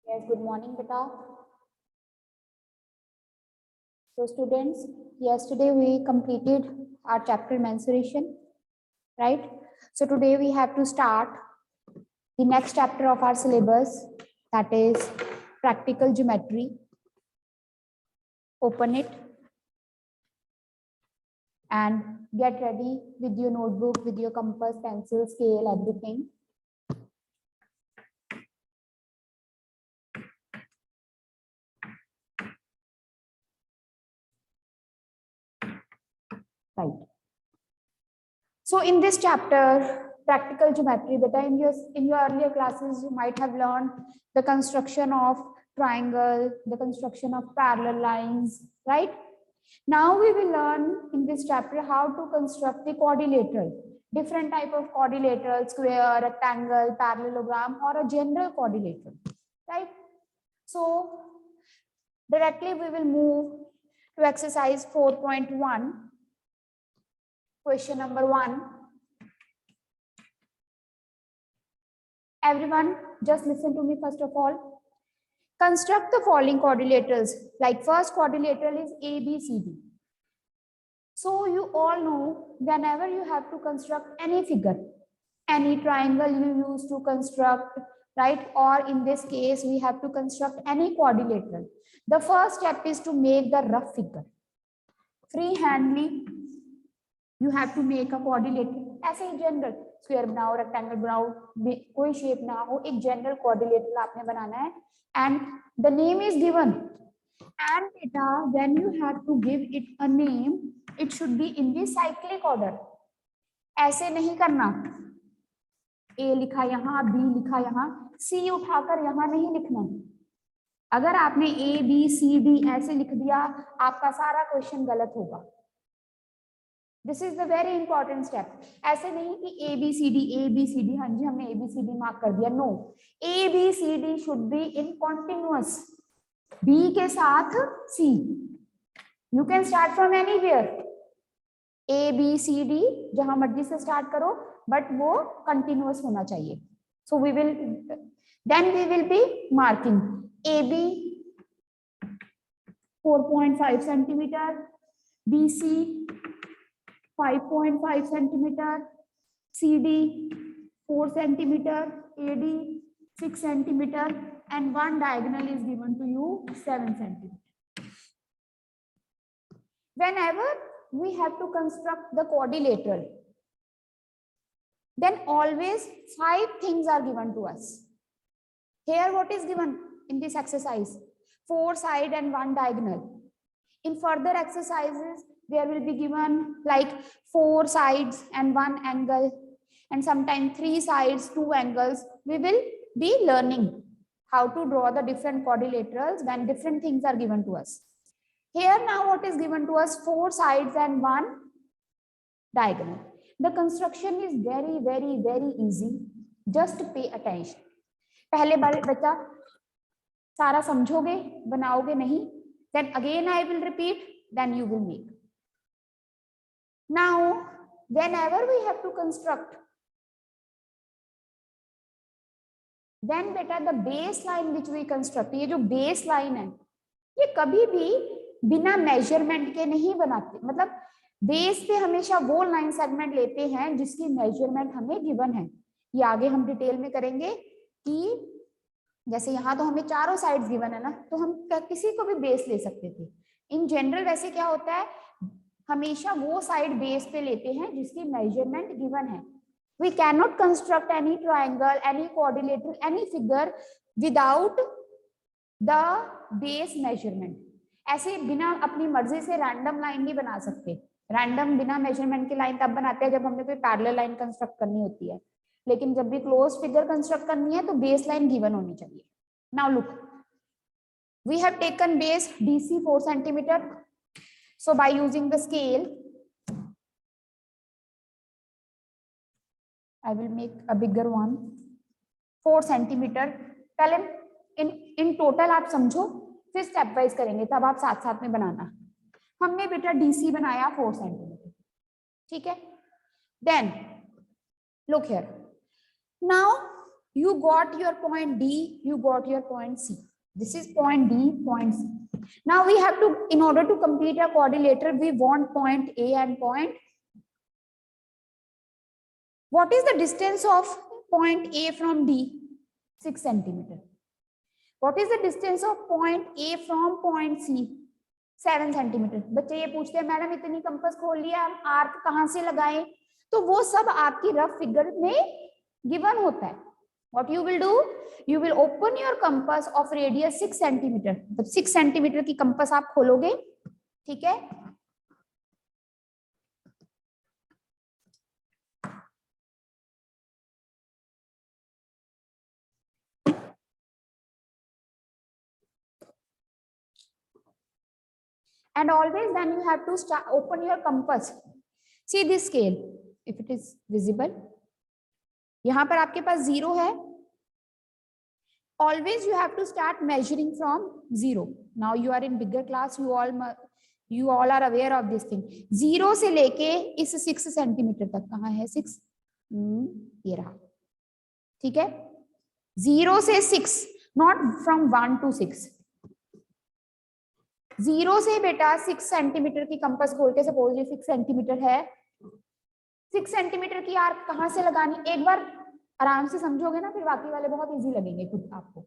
Yes, good morning, beta. So, students, yesterday we completed our chapter mensuration, right? So, today we have to start the next chapter of our syllabus, that is practical geometry. Open it and get ready with your notebook, with your compass, pencil, scale, everything. Right. So in this chapter, practical geometry, the time in your earlier classes, you might have learned the construction of triangle, the construction of parallel lines, right? Now we will learn in this chapter how to construct the quadrilateral, different type of quadrilateral, square, rectangle, parallelogram, or a general quadrilateral, right? So directly we will move to exercise 4.1. Question number 1. Everyone, just listen to me first of all. Construct the following quadrilaterals. Like first quadrilateral is ABCD. So you all know whenever you have to construct any figure, any triangle you use to construct, right? Or in this case, we have to construct any quadrilateral. The first step is to make the rough figure. Freehandly, you have to make a quadrilateral. ऐसे ही general square बनाओ, rectangle बनाओ, कोई shape ना हो, एक general quadrilateral आपने बनाना है and the name is given. And beta, when you have to give it a name, it should be in the cyclic order. ऐसे नहीं करना, A लिखा यहाँ, B लिखा यहाँ, C उठाकर यहाँ नहीं लिखना. अगर आपने A B C D ऐसे लिख दिया, आपका सारा क्वेश्चन गलत होगा. This is the very important step. ऐसे नहीं कि ए बी सी डी, हाँ जी हमने A B C D mark कर दिया. No, A B C D should be in continuous. B के साथ C. You can start from anywhere. A B C D जहां मर्जी से स्टार्ट करो, बट वो कंटिन्यूअस होना चाहिए. So we will be marking A B 4.5 centimetre, B C 5.5 centimeter, CD 4 centimeter, AD 6 centimeter, and one diagonal is given to you 7 centimeter. Whenever we have to construct the quadrilateral, then always 5 things are given to us. Here what is given in this exercise? 4 side and 1 diagonal. In further exercises, there will be given like 4 sides and 1 angle, and sometimes 3 sides, 2 angles. We will be learning how to draw the different quadrilaterals when different things are given to us. Here now what is given to us? 4 sides and 1 diagonal. The construction is very, very, very easy. Just pay attention. पहले बार बच्चा सारा समझोगे, बनाओगे नहीं. Then again I will repeat, then you will make. Now, whenever we have to construct, then beta the baseline which we construct, ये जो baseline है, ये कभी भी बिना measurement के नहीं बनाते. मतलब बेस पे हमेशा वो लाइन सेगमेंट लेते हैं जिसकी मेजरमेंट हमें गिवन है. ये आगे हम डिटेल में करेंगे कि जैसे यहाँ तो हमें चारों साइड्स गिवन है ना, तो हम किसी को भी बेस ले सकते थे. इन जनरल वैसे क्या होता है, हमेशा वो साइड बेस पे लेते हैं जिसकी मेजरमेंट गिवन है. We can not construct any triangle, any quadrilateral, any figure without the base measurement. ऐसे बिना अपनी मर्जी से रैंडम लाइन नहीं बना सकते. रैंडम बिना मेजरमेंट की लाइन तब बनाते हैं जब हमने कोई पैरेलल लाइन कंस्ट्रक्ट करनी होती है, लेकिन जब भी क्लोज फिगर कंस्ट्रक्ट करनी है तो बेस लाइन गिवन होनी चाहिए. Now look, we have taken base DC 4 centimetre. So by using the scale, I will make a bigger one, 4 centimeter. पहले in total आप समझो, फिर स्टेप वाइज करेंगे, तब आप साथ साथ में बनाना. हमने बेटा DC बनाया 4 सेंटीमीटर, ठीक है. Then look here. Now you got your point D, you got your point C. This is point D, point C. Now we have to, in order to complete a quadrilateral, we want point A and point. What is the distance of point A from D? 6 centimeter. What is the distance of point A from point C? 7 centimeter. बच्चे ये पूछते हैं madam इतनी compass खोल लिया, हम arc कहाँ से लगाएं? तो वो सब आपकी रफ फिगर में गिवन होता है. What you will do? You will open your compass of radius 6 centimeter. मतलब 6 सेंटीमीटर की कंपास आप खोलोगे, ठीक है? And always then you have to start, open your compass. See this scale, if it is visible. यहाँ पर आपके पास 0 है. Always you have to start measuring from 0. Now you are in bigger class, you all are aware of this thing. 0 से लेके इस 6 centimetre तक कहाँ है 6? ये रहा, ठीक है? 0 से 6, not from 1 to 6. 0 से बेटा 6 सेंटीमीटर की कंपास खोल के, सपोज ये 6 सेंटीमीटर है, 6 सेंटीमीटर की आर्क कहां से लगानी? एक बार आराम से समझोगे ना, फिर बाकी वाले बहुत इजी लगेंगे खुद आपको.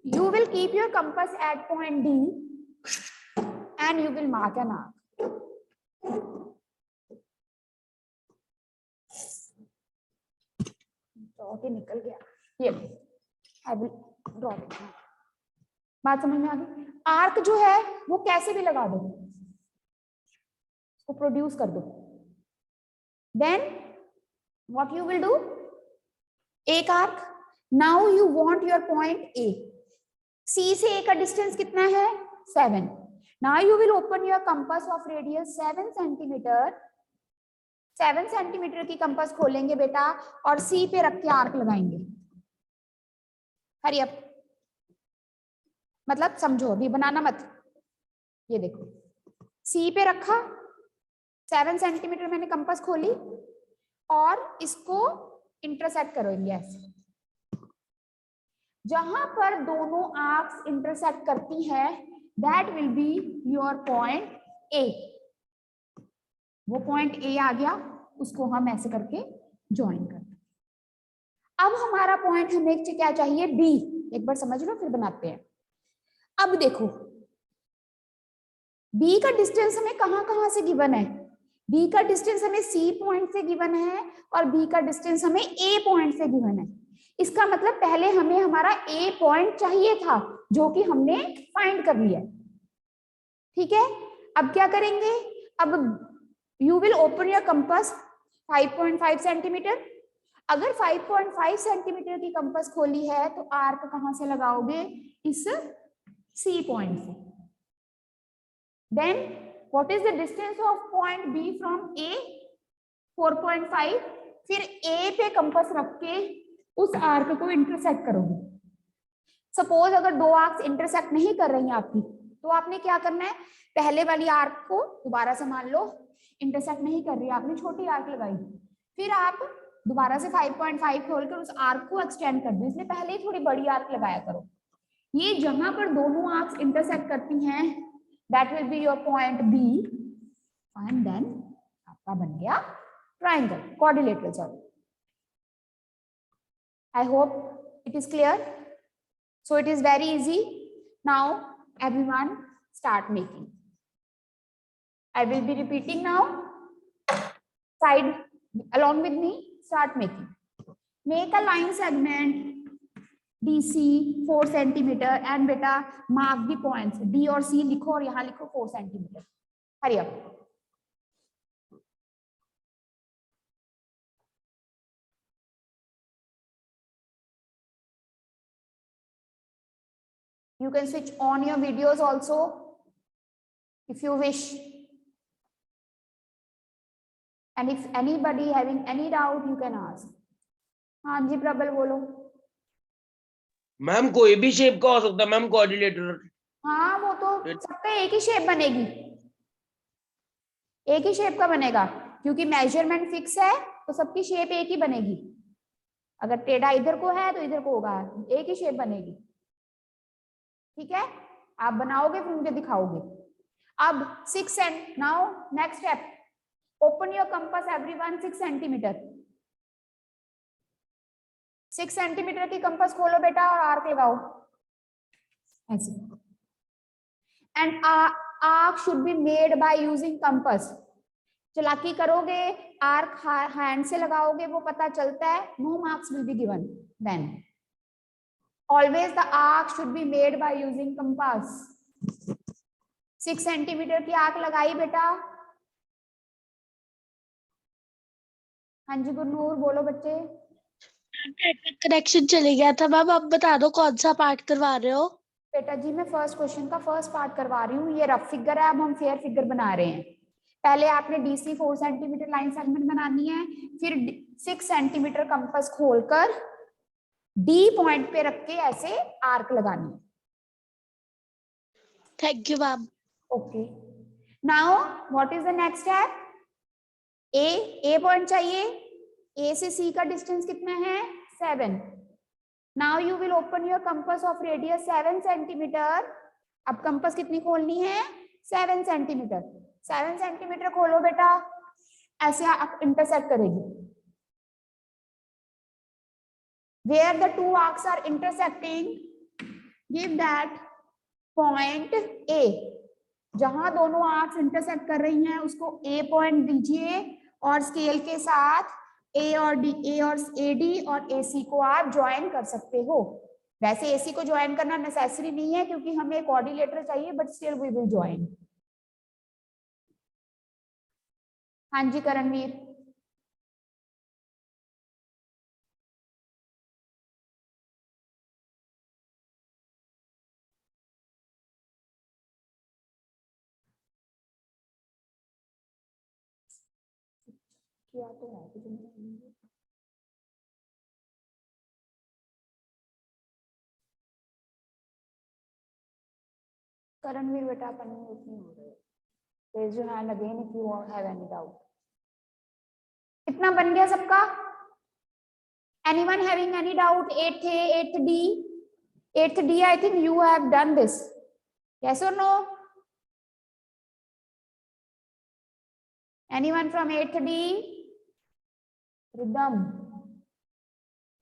You will keep your compass at point D and you will mark an arc. तो निकल गया ये. I will draw it. बात समझ में आ गई? आर्क जो है वो कैसे भी लगा दो, उसको प्रोड्यूस कर दो. Then what you will do? एक arc. Now you want your point A. C से ए का डिस्टेंस कितना है? 7. Now you will open your compass of radius 7 centimetre. 7 centimetre की कंपास खोलेंगे बेटा और सी पे रख के आर्क लगाएंगे. हरी अप, मतलब समझो, अभी बनाना मत. ये देखो, सी पे रखा, 7 सेंटीमीटर मैंने कंपास खोली और इसको इंटरसेक्ट करोगे ऐसे. जहां पर दोनों आर्क्स इंटरसेक्ट करती है, that will be your point ए. वो पॉइंट ए आ गया, उसको हम ऐसे करके ज्वाइन करते. अब हमारा पॉइंट हमें क्या चाहिए? बी. एक बार समझ लो फिर बनाते हैं. अब देखो, बी का डिस्टेंस हमें कहां से गिवन है? बी का डिस्टेंस हमें सी पॉइंट से गिवन है और बी का डिस्टेंस हमें ए पॉइंट से गिवन है. इसका मतलब पहले हमें हमारा ए पॉइंट चाहिए था, जो कि हमने फाइंड कर लिया. ठीक है, अब क्या करेंगे? अब you will open your compass 5.5 centimetre. अगर 5.5 सेंटीमीटर की कंपास खोली है तो आर्क कहां से लगाओगे? इस सी पॉइंट से. Then what is the distance of point B from A? 4.5. फिर ए पे कंपास रख के उस आर्क को इंटरसेक्ट करोगे. सपोज अगर दो आर्क्स इंटरसेक्ट नहीं कर रही हैं आपकी, तो आपने क्या करना है? पहले वाली आर्क को दोबारा से मान लो इंटरसेक्ट नहीं कर रही, आपने छोटी आर्क लगाई, फिर आप दोबारा से 5.5 खोलकर उस आर्क को एक्सटेंड कर दो. इसलिए पहले ही थोड़ी बड़ी आर्क लगाया करो. ये जहां पर दोनों आर्क्स इंटरसेक्ट करती हैं, that will be your point B. And then आपका बन गया triangle, quadrilateral. Sorry, I hope it is clear. So it is very easy. Now everyone start making. I will be repeating now. Side along with me, start making. Make a line segment DC 4 centimeter and beta mark the points D और C लिखो और यहाँ लिखो 4 centimeter. Hurry up. You can switch on your videos also if you wish. And if anybody having any doubt, you can ask. हाँ जी प्रबल बोलो. Ma'am कोई भी शेप का हो सकता है मैम कोऑर्डिनेटर? हाँ वो तो सबका एक ही शेप बनेगी, एक ही शेप का बनेगा, क्योंकि मेजरमेंट फिक्स है तो सबकी शेप एक ही बनेगी। अगर टेढ़ा इधर को है तो इधर को होगा, एक ही शेप बनेगी। ठीक है, आप बनाओगे फिर मुझे दिखाओगे। अब 6 and now next step, open your compass everyone 6 centimetre. 6 centimetre की कंपास खोलो बेटा और आर्क लगाओ ऐसे। And arc should be made by using compass. चालाकी करोगे, आर्क हैंड से लगाओगे, वो पता चलता है, no marks will be given then. Always the arc should be made by using compass. 6 centimetre की आर्क लगाई बेटा। हाँ जी गुरनूर बोलो बच्चे। कनेक्शन चले गया था मैम, अब बता दो कौन सा पार्ट करवा रहे हो। बेटा जी मैं फर्स्ट क्वेश्चन का फर्स्ट पार्ट करवा रही हूँ। ये रफ फिगर है, अब हम फेयर फिगर बना रहे हैं। पहले आपने डीसी 4 सेंटीमीटर लाइन सेगमेंट बनानी है, फिर 6 सेंटीमीटर कंपास खोलकर डी पॉइंट पे रख के ऐसे आर्क लगानी है। Thank you ma'am. Okay, now what is the next step? A point चाहिए। ए से सी का डिस्टेंस कितना है? 7। Now you will open your compass of radius 7 centimetre. अब कंपास कितनी खोलनी है? 7 सेंटीमीटर। 7 सेंटीमीटर खोलो बेटा, ऐसे आप इंटरसेक्ट करेगी। Where the two arcs are intersecting, give that point A. जहां दोनों आर्क्स इंटरसेक्ट कर रही हैं उसको A पॉइंट दीजिए, और स्केल के साथ A और AD और AC को आप ज्वाइन कर सकते हो। वैसे AC को ज्वाइन करना नेसेसरी नहीं है क्योंकि हमें कोऑर्डिनेटर चाहिए, but still we will join. हाँ जी करणवीर। किया तो है कुछ नहीं। करणवीर बेटा अपन म्यूट नहीं हो रहे। Raise your hand again if you have any doubt. कितना बन गया सबका? Anyone having any doubt? 8th A, 8th D, 8th D. I think you have done this. Yes or no? Anyone from 8th D? Ridham.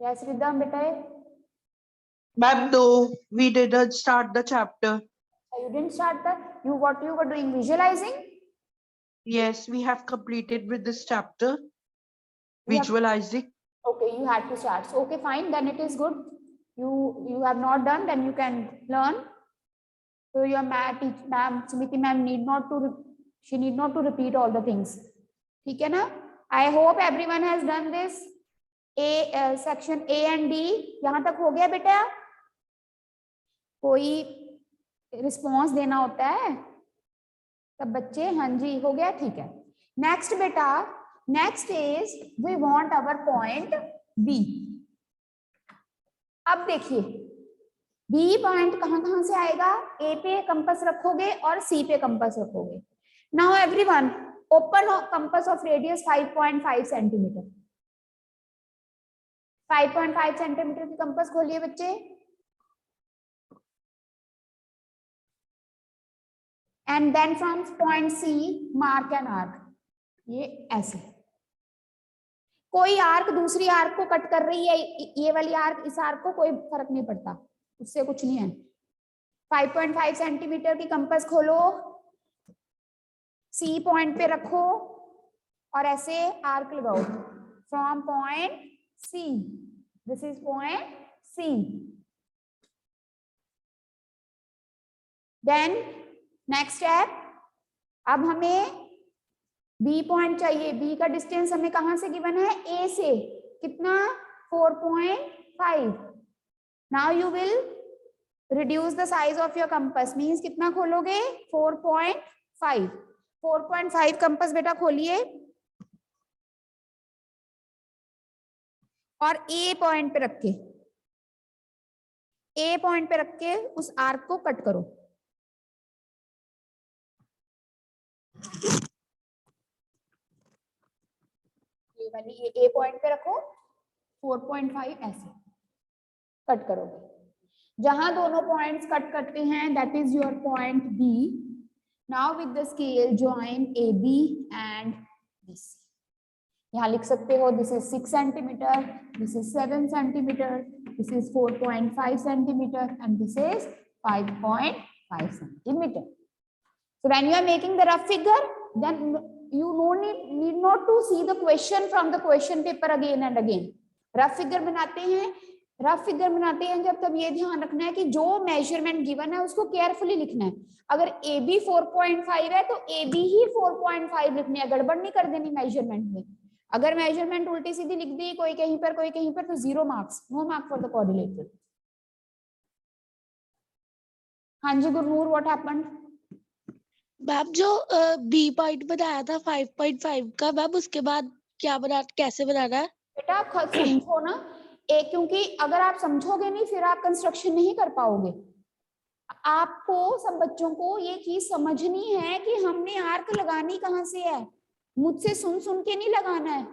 Yes, Ridham beta. Ma'am, no, we didn't start the chapter. You didn't start the, what you were doing, visualizing? Yes, we have completed with this chapter, You have- visualizing. Okay, you had to start. So, okay, fine. Then it is good. You have not done, then you can learn. So your ma'am, Smriti ma'am need not to, she need not to repeat all the things. ठीक है ना? I hope everyone has done this. Section A and D यहाँ तक हो गया बेटा? कोई response देना होता है सब बच्चे? हाँ जी हो गया, ठीक है। नेक्स्ट बेटा, next is we want our point B. अब देखिए बी पॉइंट कहां से आएगा? ए पे कंपास रखोगे और सी पे कंपास रखोगे। Now everyone open compass of radius 5.5 centimetre. 5.5 centimetre की कंपास खोलिए बच्चे। And then from point C mark an arc. ये ऐसे कोई आर्क दूसरी आर्क को कट कर रही है, ये वाली आर्क इस आर्क को, कोई फर्क नहीं पड़ता, उससे कुछ नहीं है। 5.5 सेंटीमीटर की कंपास खोलो, सी पॉइंट पे रखो और ऐसे आर्क लगाओ from point C. This is point C. Then next step, अब हमें बी पॉइंट चाहिए। बी का डिस्टेंस हमें कहां से गिवन है? ए से। कितना? 4.5। Now you will reduce the size of your compass, means कितना खोलोगे? 4.5। 4.5 कंपास बेटा खोलिए और ए पॉइंट पे रख के, ए पॉइंट पे रख के उस आर्क को कट करो। वाली ये ए पॉइंट पे रखो, 4.5 ऐसे कट करोगे। जहां दोनों पॉइंट्स कट करते हैं that is your point B. Now with the scale join A B and this. यहाँ लिख सकते हो this is 6 centimetre, this is 7 centimetre, this is 4.5 centimetre and this is 5.5 centimeter. So when you are making the rough figure, then you need not to see the question from the question paper again and again. Rough figure बनाते हैं जब तब ये ध्यान रखना है कि जो मेजरमेंट गिवन है उसको केयरफुली लिखना है। अगर ए बी 4.5 है तो ए बी ही 4.5 लिखनी है, गड़बड़ नहीं कर देनी मेजरमेंट में। अगर मेजरमेंट उल्टी सीधी लिख दी कोई कहीं पर तो 0 marks, no mark for the coordinator. हाँ जी गुरनूर, व्हाट हैपेंड? मैम जो बी पॉइंट बनाया था 5.5 का, मैम उसके बाद क्या कैसे बनाना है? बेटा आप खुद समझो ना, एक क्योंकि अगर आप समझोगे नहीं फिर आप कंस्ट्रक्शन नहीं कर पाओगे। आपको सब बच्चों को ये चीज समझनी है कि हमने आर्क लगानी कहाँ से है, मुझसे सुन सुन के नहीं लगाना है,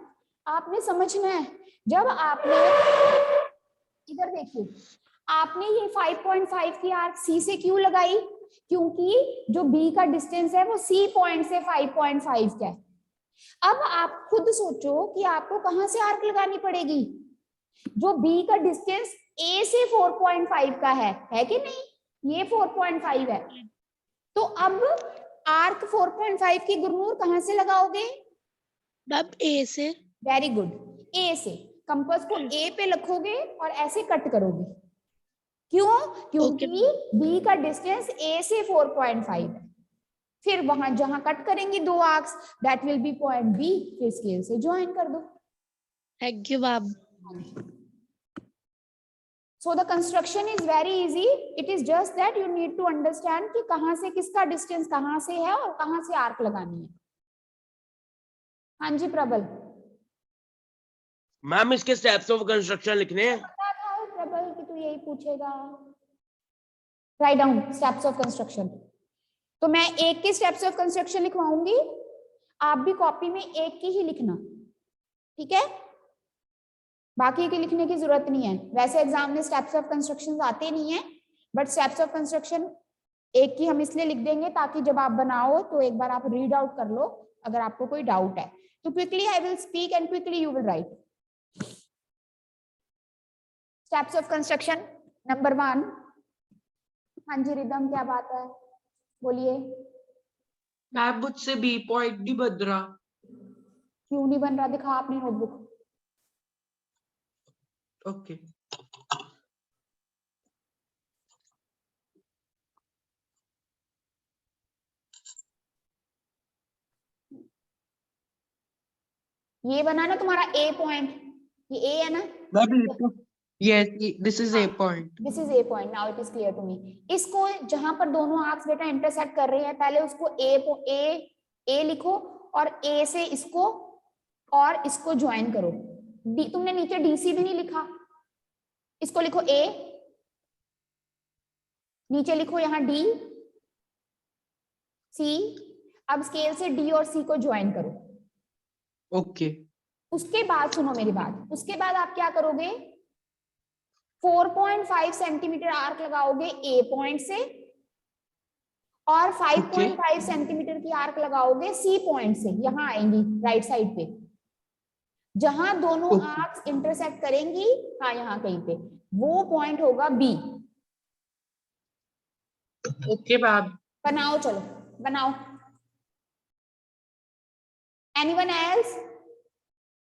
आपने समझना है। जब आपने इधर देखिए, आपने ये 5.5 की आर्क सी से क्यों लगाई? क्योंकि जो बी का डिस्टेंस है वो सी पॉइंट से 5.5 का है। अब आप खुद सोचो कि आपको कहां से आर्क लगानी पड़ेगी? जो बी का डिस्टेंस ए से 4.5 का है कि नहीं? ये 4.5 है, तो अब आर्क 4.5 की गुरनूर कहां से लगाओगे? मैम ए से। वेरी गुड, ए से कंपास को ए पे रखोगे और ऐसे कट करोगे। क्यों? क्योंकि बी का डिस्टेंस ए से 4.5 है। फिर वहां जहां कट करेंगे दो arcs that will be point B, फिर स्केल से ज्वाइन कर दो। Thank you ma'am. So the construction is very easy. It is just that you need to understand कि कहां से किसका डिस्टेंस कहां से है और कहां से आर्क लगानी है। हाँ जी प्रबल। मैम इसके स्टेप्स ऑफ कंस्ट्रक्शन लिखने हैं। पता था प्रबल कि तू यही पूछेगा। Write down steps of construction. तो मैं एक के स्टेप्स ऑफ कंस्ट्रक्शन लिखवाऊंगी, आप भी कॉपी में एक की ही लिखना, ठीक है? बाकी के लिखने की जरूरत नहीं है। वैसे एग्जाम में स्टेप्स ऑफ कंस्ट्रक्शन आते नहीं है, बट स्टेप्स ऑफ कंस्ट्रक्शन एक की हम इसलिए लिख देंगे ताकि जब आप बनाओ तो एक बार आप रीड आउट कर लो अगर आपको कोई डाउट है तो। Quickly I will speak and quickly you will write. Steps of construction number 1। हाँ जी रिदम, क्या बात है, बोलिए। मैम मुझसे बी पॉइंट नहीं बन रहा। क्यों नहीं बन रहा? दिखा अपनी नोटबुक। ओके ये बना ना तुम्हारा ए पॉइंट, ये ए है ना? yes this is a point. This is a point, now it is clear to me. इसको जहां पर दोनों आर्क्स बेटा इंटरसेक्ट कर रहे हैं, पहले उसको ए लिखो और ए से इसको और इसको ज्वाइन करो। डी, तुमने नीचे डीसी भी नहीं लिखा, इसको लिखो ए, नीचे लिखो यहाँ डी सी। अब स्केल से डी और सी को ज्वाइन करो। ओके उसके बाद सुनो मेरी बात, उसके बाद आप क्या करोगे? 4.5 सेंटीमीटर आर्क लगाओगे ए पॉइंट से और 5.5 सेंटीमीटर की आर्क लगाओगे सी पॉइंट से। यहां आएंगी राइट साइड पे, जहां दोनों आर्क्स इंटरसेक्ट करेंगी, हाँ यहाँ कहीं पे, वो पॉइंट होगा बी। Okay ma'am. बनाओ, चलो बनाओ। Anyone else?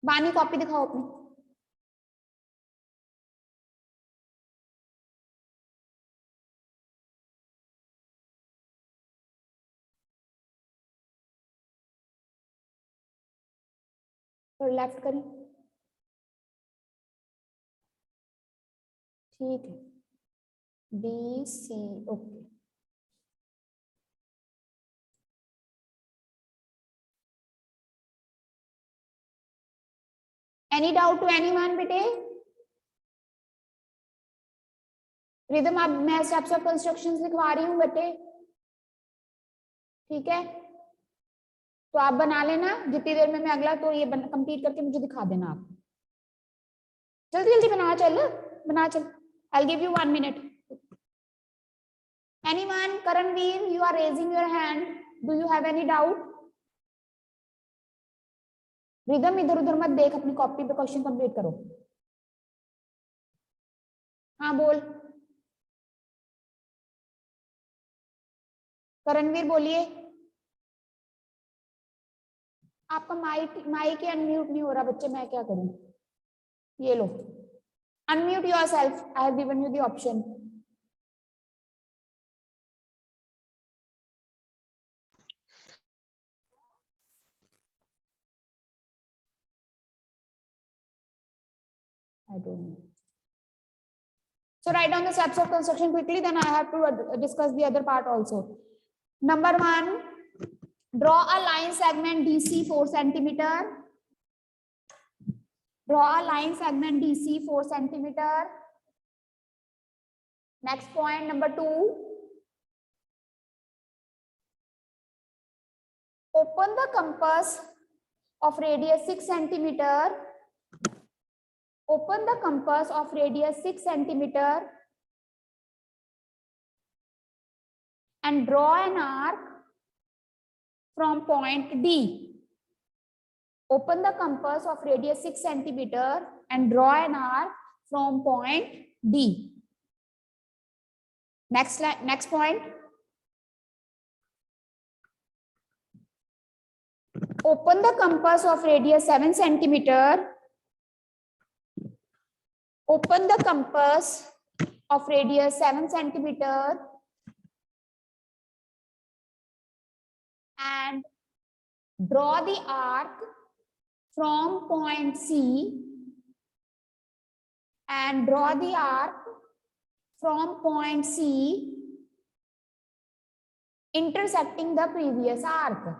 बानी कॉपी दिखाओ अपनी। और लेफ्ट करें, ठीक है, B C, okay. Any doubt to anyone बेटे? रिदम, अब मैं स्टेप्स ऑफ कंस्ट्रक्शंस लिखवा रही हूँ बेटे, ठीक है? तो आप बना लेना जितनी देर में मैं अगला तो ये कंप्लीट करके मुझे दिखा देना आप। जल्दी जल्दी बना चल। I'll give you 1 minute. Anyone? Karanveer, you are raising your hand. Do you have any doubt? Rhythm इधर उधर मत देख, अपनी कॉपी पे क्वेश्चन कंप्लीट करो। हाँ बोल करणवीर, बोलिए। आपका माइक ही अनम्यूट नहीं हो रहा बच्चे, मैं क्या करूं? ये लो, unmute yourself, I have given you the option. I don't know. So write down the steps of construction quickly, then I have to discuss the other part also. Number 1, draw a line segment DC 4 centimeter. Draw a line segment DC 4 centimeter. Next point, number 2. Open the compass of radius 6 centimeter. Open the compass of radius 6 centimeter and draw an arc from point D. Open the compass of radius 6 centimeter and draw an arc from point D. Next point. Open the compass of radius 7 centimeter. Open the compass of radius 7 centimeter and draw the arc from point C and draw the arc from point C intersecting the previous arc.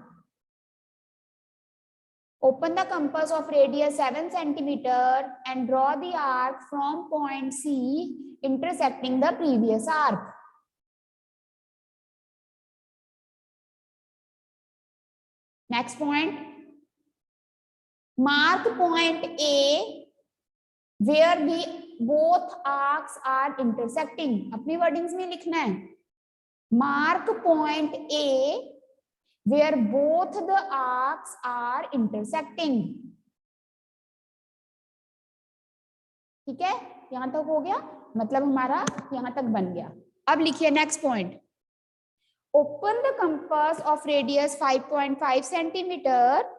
Open the compass of radius 7 centimeter and draw the arc from point C intersecting the previous arc. Next point. Mark point A where both arcs are intersecting. अपनी wordings में लिखना है. Mark point A where both the arcs are intersecting. ठीक है, यहां तक हो गया, मतलब हमारा यहां तक बन गया। अब लिखिए next point. Open the compass of radius 5.5 centimetre.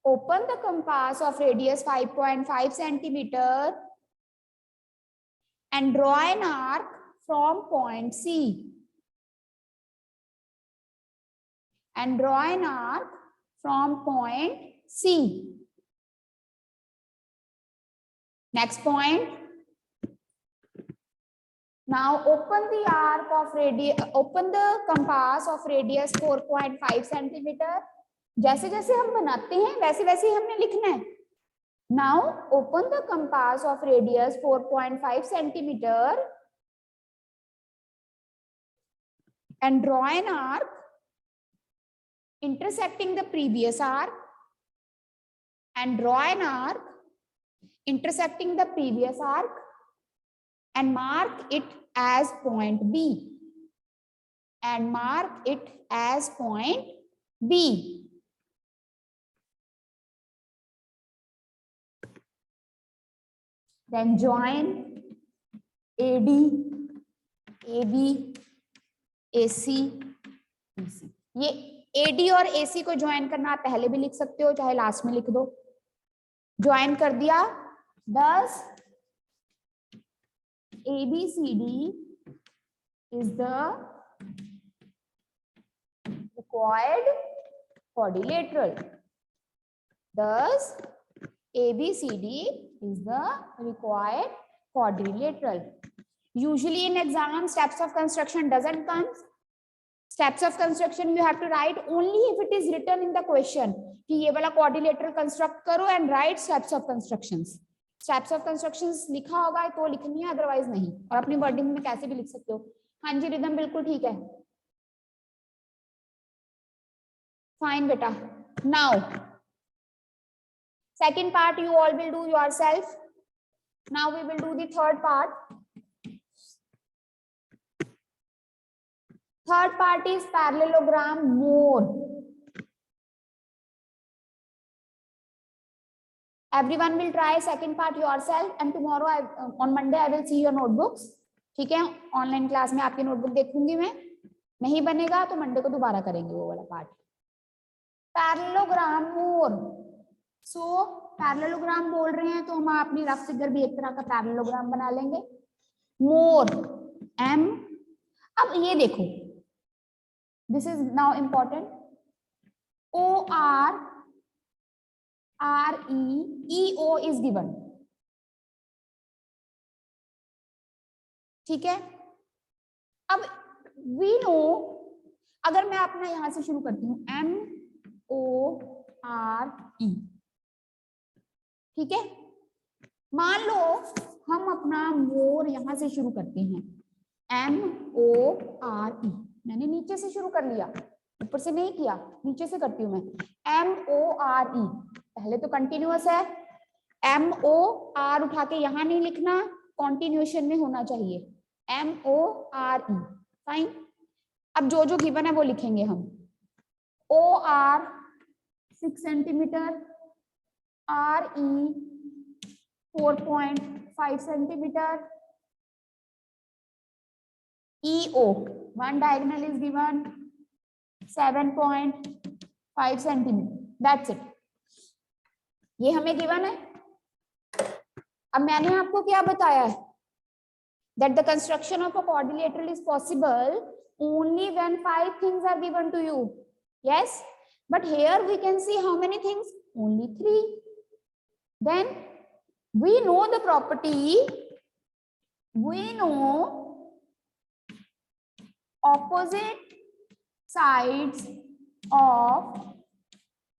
Open the compass of radius 5.5 centimetre and draw an arc from point C. And draw an arc from point C. Next point. Now open the arc of radius. Open the compass of radius 4.5 centimeter. जैसे जैसे हम बनाते हैं वैसे वैसे हमने लिखना है. Now open the compass of radius 4.5 centimeter and draw an arc intersecting the previous arc and draw an arc intersecting the previous arc and mark it as point B and mark it as point B. Then join AD, AB, AC, BC. ये AD और AC को join करना आप पहले भी लिख सकते हो, चाहे लास्ट में लिख दो। ज्वाइन कर दिया, thus ABCD is the required quadrilateral. Thus ABCD is the required quadrilateral. Usually in exam, steps of construction doesn't come. Steps of construction you have to write only if it is written in the question कि ये वाला quadrilateral construct करो and write steps of constructions. Steps of constructions लिखा होगा तो लिखनी है, otherwise नहीं. और अपनी wording में कैसे भी लिख सकते हो. हाँ जी रिदम बिल्कुल ठीक है. Fine, beta. Now, second part you all will do yourself. Now we will do the third part. Third part is parallelogram more. Everyone will try second part yourself, and tomorrow on Monday I will see your notebooks. ठीक है, online class में आपकी notebook देखूंगी मैं. नहीं बनेगा तो Monday को दोबारा करेंगे वो वाला पार्ट. पैरेललोग्राम मोर. सो पैरेललोग्राम बोल रहे हैं तो हम अपनी रफ फिगर भी एक तरह का पैरेललोग्राम बना लेंगे. More M. अब ये देखो, this is now important. O R REO is given. ठीक है. अब we know, अगर मैं अपना यहां से शुरू करती हूं MORE. ठीक है. मान लो हम अपना मोर यहां से शुरू करते हैं MORE. मैंने नीचे से शुरू कर लिया, ऊपर से नहीं किया, नीचे से करती हूं मैं. MORE पहले तो कंटिन्यूअस है. MOR उठा के यहां नहीं लिखना, कॉन्टिन्यूएशन में होना चाहिए. MORE. फाइन. अब जो जो गिवन है वो लिखेंगे हम. OR 6 centimetre, RE 4.5 centimetre, EO one diagonal is given 7.5 centimetre. That's it. ये हमें गिवन है. अब मैंने आपको क्या बताया है, that the construction of a quadrilateral is possible only when 5 things are given to you. Yes, but here we can see how many things? Only 3. Then we know the property. We know opposite sides of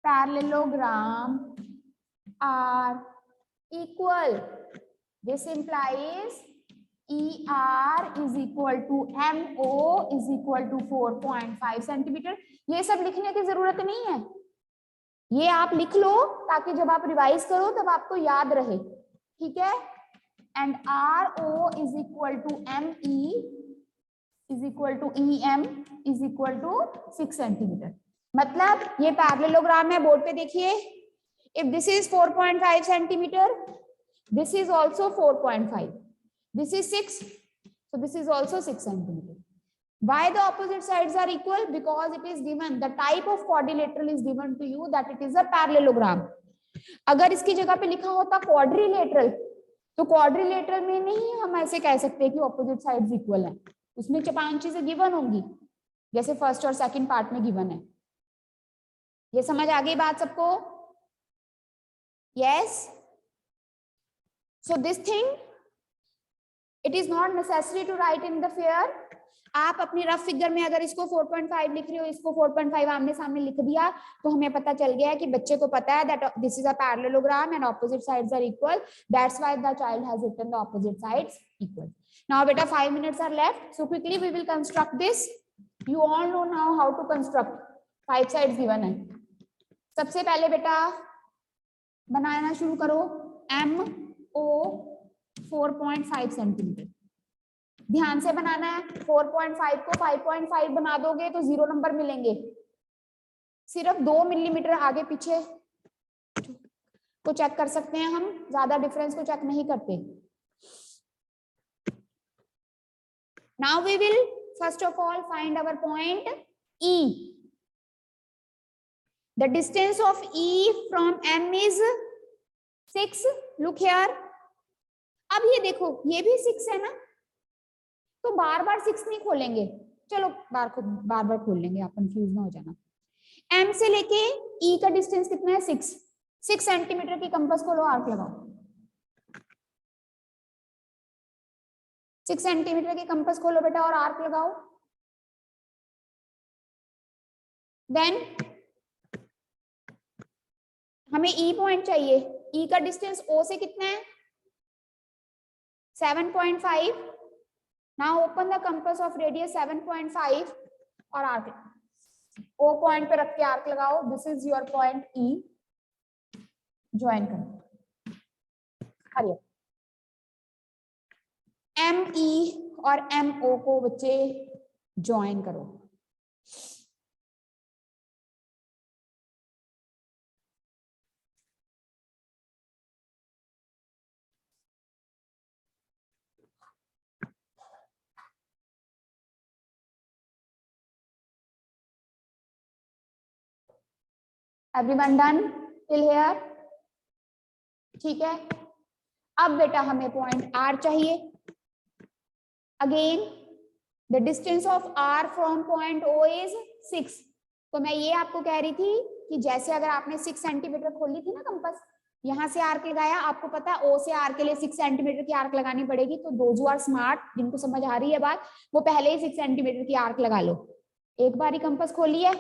parallelogram are equal. This implies ER is equal to MO is equal to 4.5 centimetre. ये सब लिखने की जरूरत नहीं है, ये आप लिख लो ताकि जब आप रिवाइज करो तब आपको याद रहे. ठीक है. And RO is equal to ME is equal to EM is equal to 6 centimetre. मतलब ये पैरेललोग्राम है. बोर्ड पे देखिए. If this is 4.5 centimeter, this is also 4.5. This is 6, so this is also 6 centimeter. Why the opposite sides are equal? Because it is given, the type of quadrilateral is given to you that it is a parallelogram. अगर इसकी जगह पे लिखा होता quadrilateral, तो quadrilateral में नहीं हम ऐसे कह सकते कि opposite sides equal है. उसमें 5 चीजें given होंगी, जैसे फर्स्ट और सेकंड पार्ट में given है. ये समझ आ गई बात सबको? Yes. So this thing, it is not necessary to write in the figure. आप अपनी रफ फिगर में अगर इसको 4.5 लिख रहे हो, इसको 4.5 आमने सामने लिख दिया, तो हमें पता चल गया कि बच्चे को पता है that this is a parallelogram and opposite sides are equal. That's why the child has written the opposite sides equal. Now beta 5 minutes are left, so quickly we will construct this. You all know now how to construct. 5 sides given है. सबसे पहले बेटा बनाना शुरू करो. MO 4.5 centimetre. ध्यान से बनाना है. 4.5 को 5.5 बना दोगे तो 0 नंबर मिलेंगे. सिर्फ 2 मिलीमीटर आगे पीछे को चेक कर सकते हैं हम, ज्यादा डिफरेंस को चेक नहीं करते. Now we will first of all find our point E. The distance of E from M is 6. Look here. अब ये देखो, ये भी 6 है ना, तो बार बार 6 नहीं खोलेंगे. चलो बार बार खोल लेंगे, आप कंफ्यूज ना हो जाना. M से लेके E का डिस्टेंस कितना है? 6. 6 सेंटीमीटर की कंपास खोलो, आर्क लगाओ. 6 सेंटीमीटर की कंपास खोलो बेटा और आर्क लगाओ. देन हमें E पॉइंट चाहिए. E का डिस्टेंस O से कितना है? 7.5. Now open the compass of radius 7.5 और आर्क. ओ पॉइंट पे रख के आर्क लगाओ, this is your point E, join करो। हरिया एम ई और एम ओ को बच्चे ज्वाइन करो। Everyone done till here? ठीक है, अब बेटा हमें पॉइंट आर चाहिए। Again the distance of R from point O is 6। तो मैं ये आपको कह रही थी कि जैसे अगर आपने 6 सेंटीमीटर खोली थी ना कंपास, यहां से आर्क लगाया, आपको पता है ओ से आर के लिए 6 सेंटीमीटर की आर्क लगानी पड़ेगी। तो दोज हू आर स्मार्ट, जिनको समझ आ रही है बात, वो पहले ही 6 सेंटीमीटर की आर्क लगा लो। एक बार ही कंपास खोली है,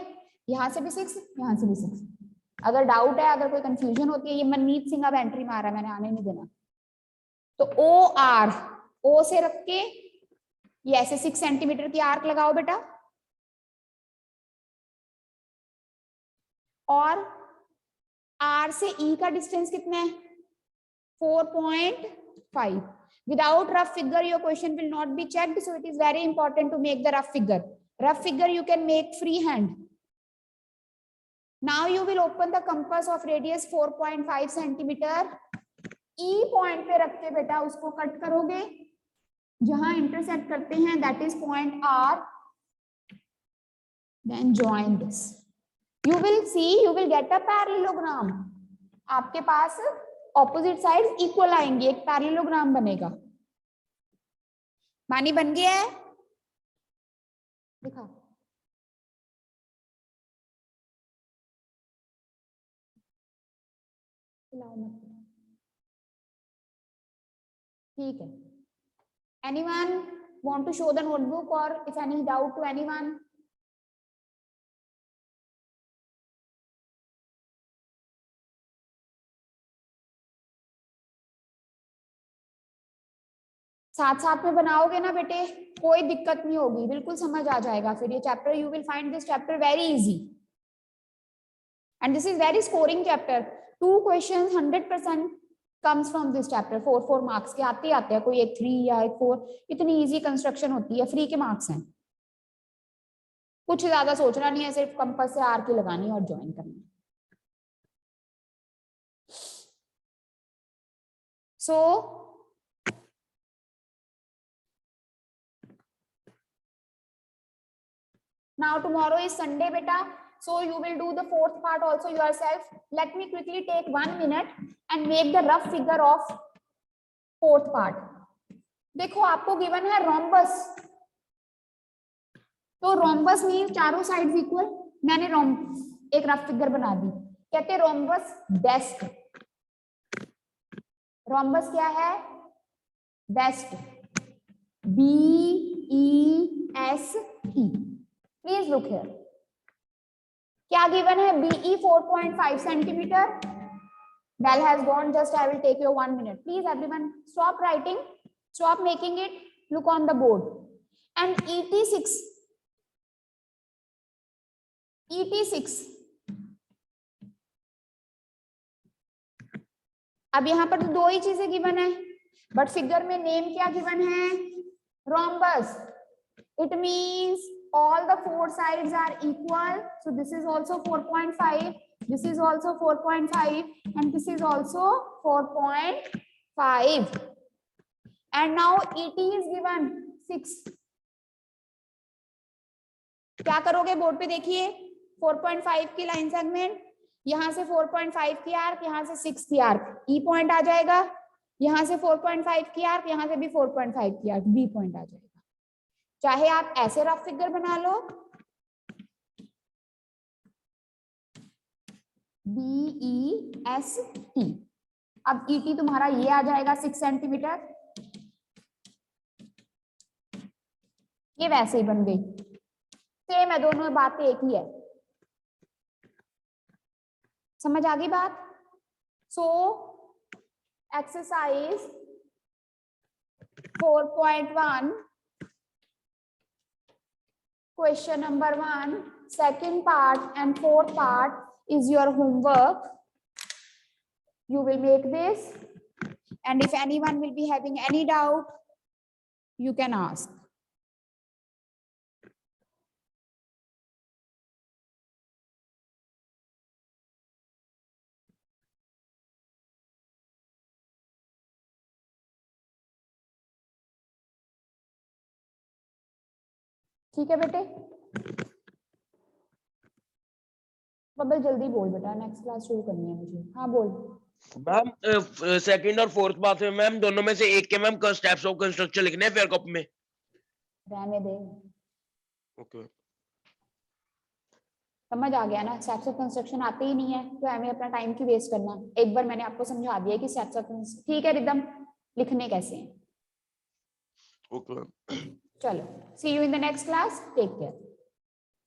यहाँ से भी 6, यहाँ से भी 6। अगर डाउट है, अगर कोई कंफ्यूजन होती है, ये मनमीत सिंह अब एंट्री मारा है, मैंने आने नहीं देना। तो ओ आर, ओ से रख के ये ऐसे 6 सेंटीमीटर की आर्क लगाओ बेटा, और आर से ई का डिस्टेंस कितना है? 4.5. Without rough figure, your question will not be checked. So it is very important to make the rough figure. Rough figure you can make freehand. Now you will open the compass of radius 4.5 centimeter. E point पे रख के बेटा उसको cut करोगे, जहां intersect करते हैं, that is point R. Then join this. You will see, you will get a parallelogram. आपके पास ऑपोजिट साइड इक्वल आएंगी, एक पैरेललोग्राम बनेगा। मानी बन गया है? दिखा। ठीक है। Anyone want to show the notebook or if any doubt to anyone? साथ साथ में बनाओगे ना बेटे, कोई दिक्कत नहीं होगी, बिल्कुल समझ आ जाएगा फिर ये chapter. You will find this chapter very easy and this is very scoring chapter. 2 questions 100% comes from this chapter. 4 marks के आते हैं, कोई एक 3 या एक 4, इतनी इजी कंस्ट्रक्शन होती है, फ्री के मार्क्स हैं। कुछ ज्यादा सोचना नहीं है, सिर्फ कंपास से आर की लगानी और ज्वाइन करनी। सो now tomorrow is Sunday beta, so you will do the 4th part also yourself. Let me quickly take 1 minute and make the rough figure of 4th part. देखो आपको गिवन है rhombus, तो rhombus means चारों sides equal. मैंने एक rough figure बना दी, कहते हैं रोम्बस बेस्ट। रोम्बस क्या है? Best, BEST। Please look here, क्या गिवन है? BE 4.5 centimetre. Bell has gone, just I will take you 1 minute. Please everyone stop writing, stop making it, look on the board. And ET6, अब यहां पर तो 2 ही चीजें given है, but figure में name क्या गिवन है? Rhombus. It means all the 4 sides are equal. So this is also 4.5, this is also 4.5, and this is also 4.5. And now ET is given 6. क्या करोगे? बोर्ड पे देखिए, 4.5 की लाइन सेगमेंट, यहां से 4.5 की आर्क, यहां से 6 की आर्क, ई पॉइंट आ जाएगा। यहां से 4.5 की आर्क, यहां से भी 4.5 की आर्क, बी पॉइंट आ जाएगा। चाहे आप ऐसे रफ फिगर बना लो, BEST। अब ET तुम्हारा ये आ जाएगा 6 सेंटीमीटर, ये वैसे ही बन गई, सेम है, दोनों बातें एक ही है। समझ आ गई बात? So exercise 4.1 question number 1, second part and fourth part is your homework. You will make this, and if anyone will be having any doubt, you can ask. ठीक है बेटे, बबल जल्दी बोल बेटा, नेक्स्ट क्लास शुरू करनी है मुझे। हाँ बोल। मैम सेकंड और फोर्थ बात है मैम, दोनों में से एक के मैम स्टेप्स ऑफ कंस्ट्रक्शन लिखने हैं फेयर कॉपी में। रहने दे, ओके समझ आ गया ना? स्टेप्स ऑफ कंस्ट्रक्शन आते ही नहीं है तो हमें अपना टाइम क्यों वेस्ट करना। एक बार मैंने आपको समझा दिया कि स्टेप्स ऑफ, ठीक है रिदम, लिखने कैसे हैं। ओके चलो, see you in the next class, take care.